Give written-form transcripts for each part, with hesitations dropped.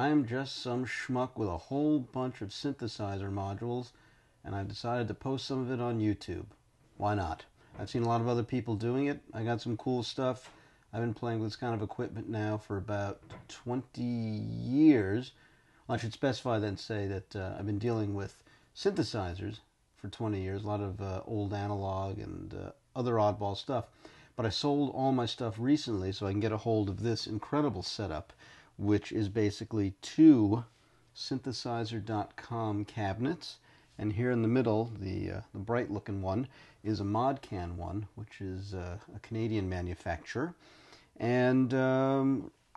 I'm just some schmuck with a whole bunch of synthesizer modules, and I decided to post some of it on YouTube. Why not? I've seen a lot of other people doing it. I got some cool stuff. I've been playing with this kind of equipment now for about 20 years. Well, I should specify then say that I've been dealing with synthesizers for 20 years, a lot of old analog and other oddball stuff. But I sold all my stuff recently so I can get a hold of this incredible setup, which is basically two synthesizer.com cabinets. And here in the middle, the bright looking one, is a Modcan one, which is a Canadian manufacturer. And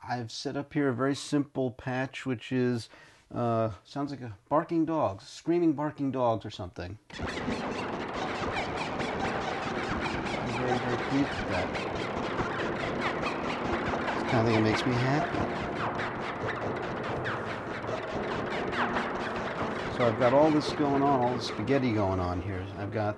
I've set up here a very simple patch, which is, sounds like a barking dogs, screaming barking dogs or something. I'm very, very pleased with that. It's the kind of thing that makes me happy. So I've got all this going on, all the spaghetti going on here. I've got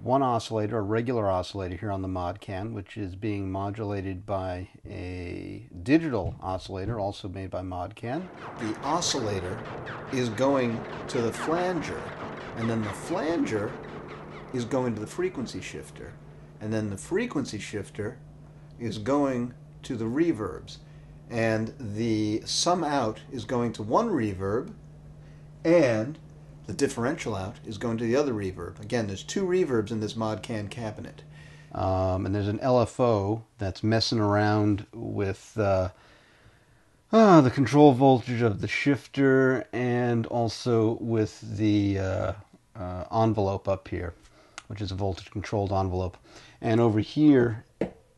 one oscillator, a regular oscillator here on the Modcan, which is being modulated by a digital oscillator, also made by Modcan. The oscillator is going to the flanger, and then the flanger is going to the frequency shifter, and then the frequency shifter is going to the reverbs, and the sum out is going to one reverb, and the differential out is going to the other reverb. Again, there's two reverbs in this Modcan cabinet. And there's an LFO that's messing around with the control voltage of the shifter and also with the envelope up here, which is a voltage controlled envelope. And over here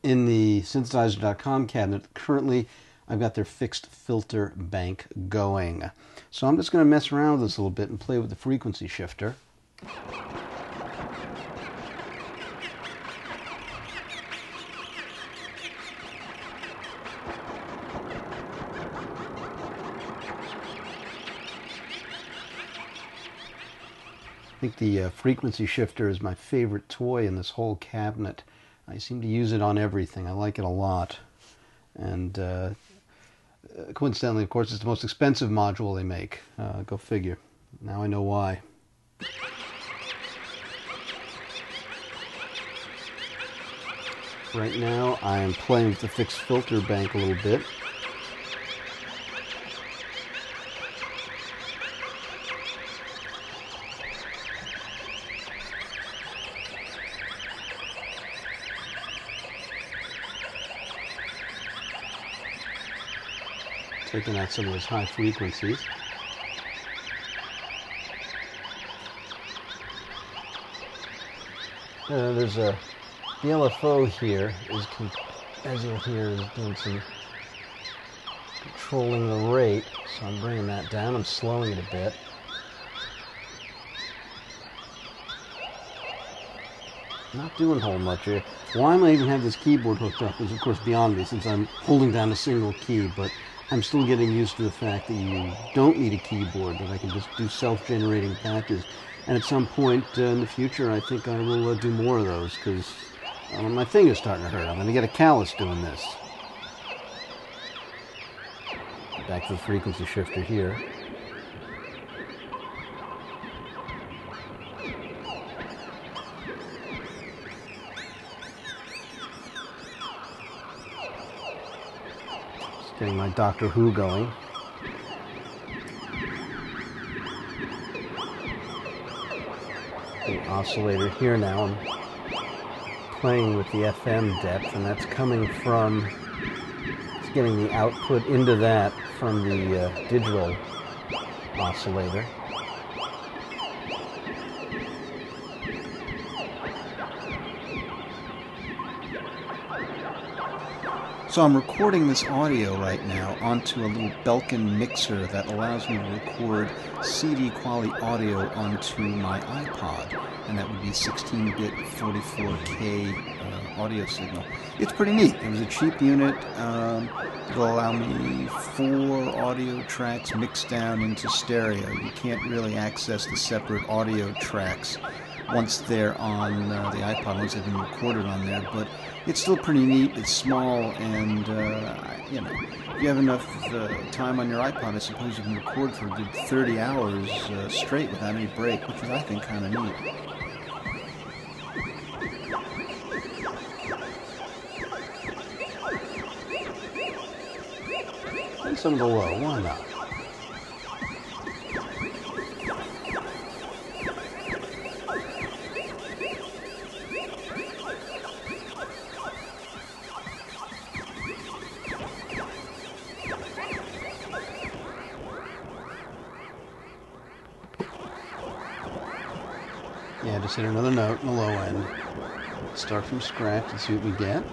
in the synthesizer.com cabinet, currently I've got their fixed filter bank going. So I'm just going to mess around with this a little bit and play with the frequency shifter. I think the frequency shifter is my favorite toy in this whole cabinet. I seem to use it on everything. I like it a lot. And coincidentally, of course, it's the most expensive module they make. Go figure. Now I know why. Right now, I am playing with the fixed filter bank a little bit. Taking out some of those high frequencies. There's the LFO here is, as you'll hear, is doing some controlling the rate. So I'm bringing that down. I'm slowing it a bit. Not doing a whole much here. Why am I even have this keyboard hooked up is of course beyond me, since I'm holding down a single key, but I'm still getting used to the fact that you don't need a keyboard, that I can just do self-generating patches. And at some point in the future, I think I will do more of those, because my finger's starting to hurt. I'm going to get a callus doing this. Back to the frequency shifter here. Getting my Doctor Who going. The oscillator here now, I'm playing with the FM depth, and that's coming from, it's getting the output into that from the digital oscillator. So I'm recording this audio right now onto a little Belkin mixer that allows me to record CD quality audio onto my iPod, and that would be 16-bit 44K audio signal. It's pretty neat. It was a cheap unit. It'll allow me 4 audio tracks mixed down into stereo. You can't really access the separate audio tracks once they're on the iPod, once they've been recorded on there, but it's still pretty neat. It's small, and you know, if you have enough time on your iPod, I suppose you can record for a good 30 hours straight without any break, which is, I think, kind of neat. And some of the low, why not? Yeah, just hit another note in the low end. Start from scratch and see what we get.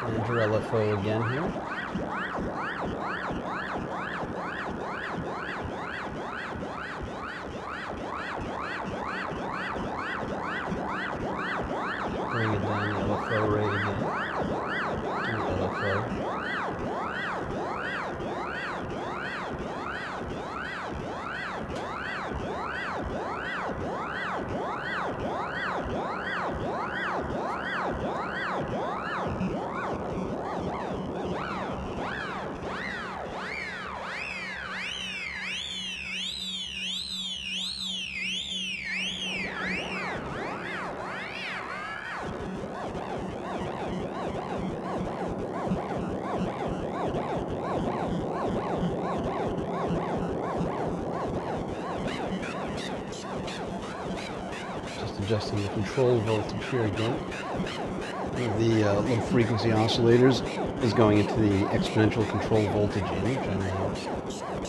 Find your LFO again here. Bring it down the LFO rate again. Do LFO. Adjusting the control voltage here again. The low frequency oscillators is going into the exponential control voltage in, which I'm now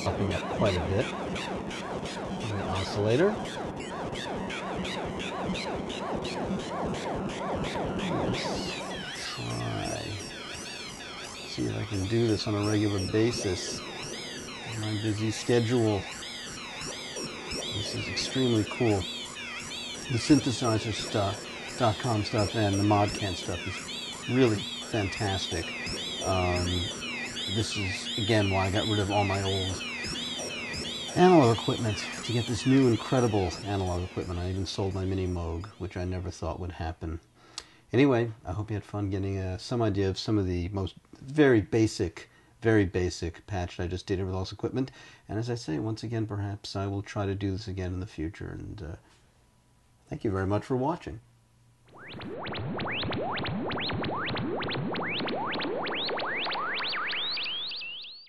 upping up quite a bit. And the oscillator. Let's see if I can do this on a regular basis on my busy schedule. This is extremely cool. The synthesizer stuff.com stuff and the Modcan stuff is really fantastic. This is, again, why I got rid of all my old analog equipment to get this new incredible analog equipment. I even sold my mini Moog, which I never thought would happen. Anyway, I hope you had fun getting some idea of some of the most very basic patch I just did with all this equipment. And as I say, once again, perhaps I will try to do this again in the future. And thank you very much for watching.